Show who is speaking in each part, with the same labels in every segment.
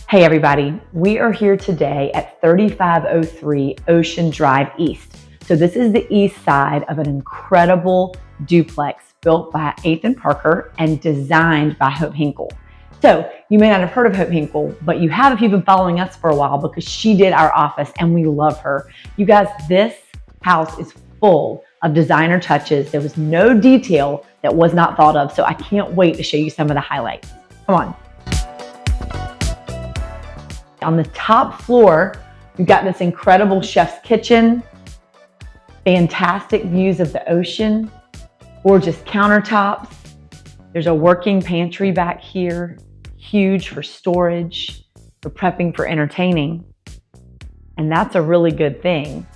Speaker 1: Hey everybody, we are here today at 3503 Ocean Drive East. So this is the east side of an incredible duplex built by Ethan Parker and designed by Hope Hinkle. So you may not have heard of Hope Hinkle, but you have if you've been following us for a while because she did our office and we love her. You guys, this house is full of designer touches. There was no detail that was not thought of, so I can't wait to show you some of the highlights. Come on. On the top floor, you've got this incredible chef's kitchen, fantastic views of the ocean, gorgeous countertops. There's a working pantry back here, huge for storage, for prepping for entertaining. And that's a really good thing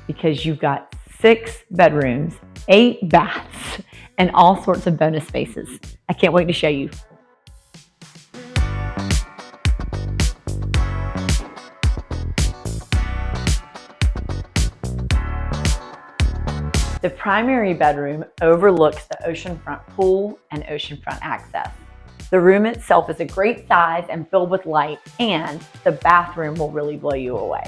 Speaker 1: because you've got 6 bedrooms, 8 baths, and all sorts of bonus spaces. I can't wait to show you. The primary bedroom overlooks the oceanfront pool and oceanfront access. The room itself is a great size and filled with light, and the bathroom will really blow you away.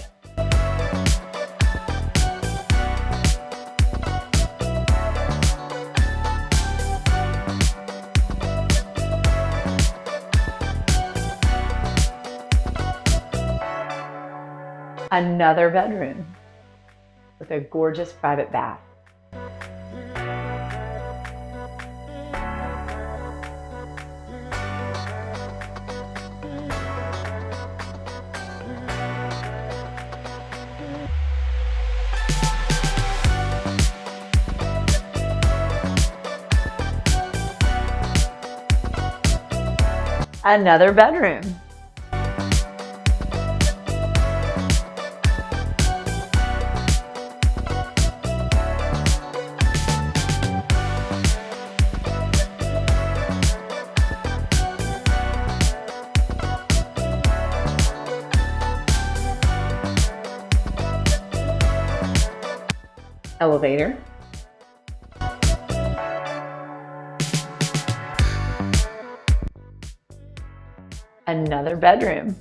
Speaker 1: Another bedroom with a gorgeous private bath. Another bedroom. Elevator. Another bedroom.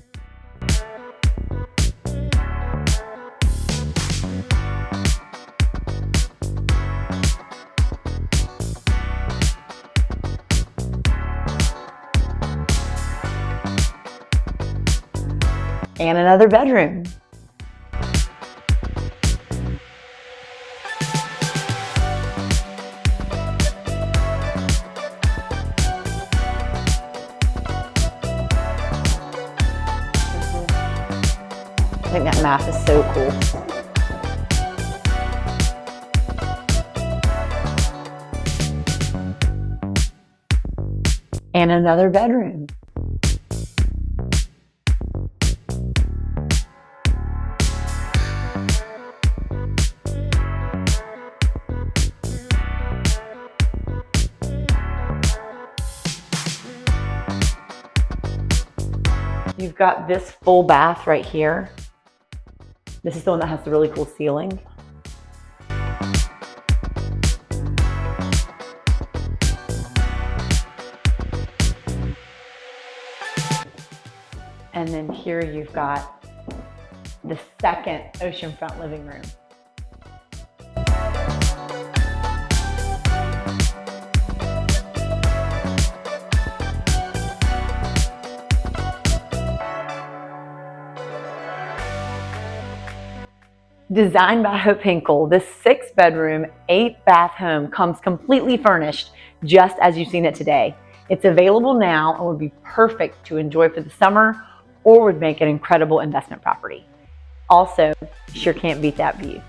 Speaker 1: And another bedroom. I think that math is so cool. And another bedroom. You've got this full bath right here. This is the one that has the really cool ceiling. And then here you've got the second oceanfront living room. Designed by Hope Hinkle, this 6-bedroom, 8-bath home comes completely furnished, just as you've seen it today. It's available now and would be perfect to enjoy for the summer or would make an incredible investment property. Also, sure can't beat that view.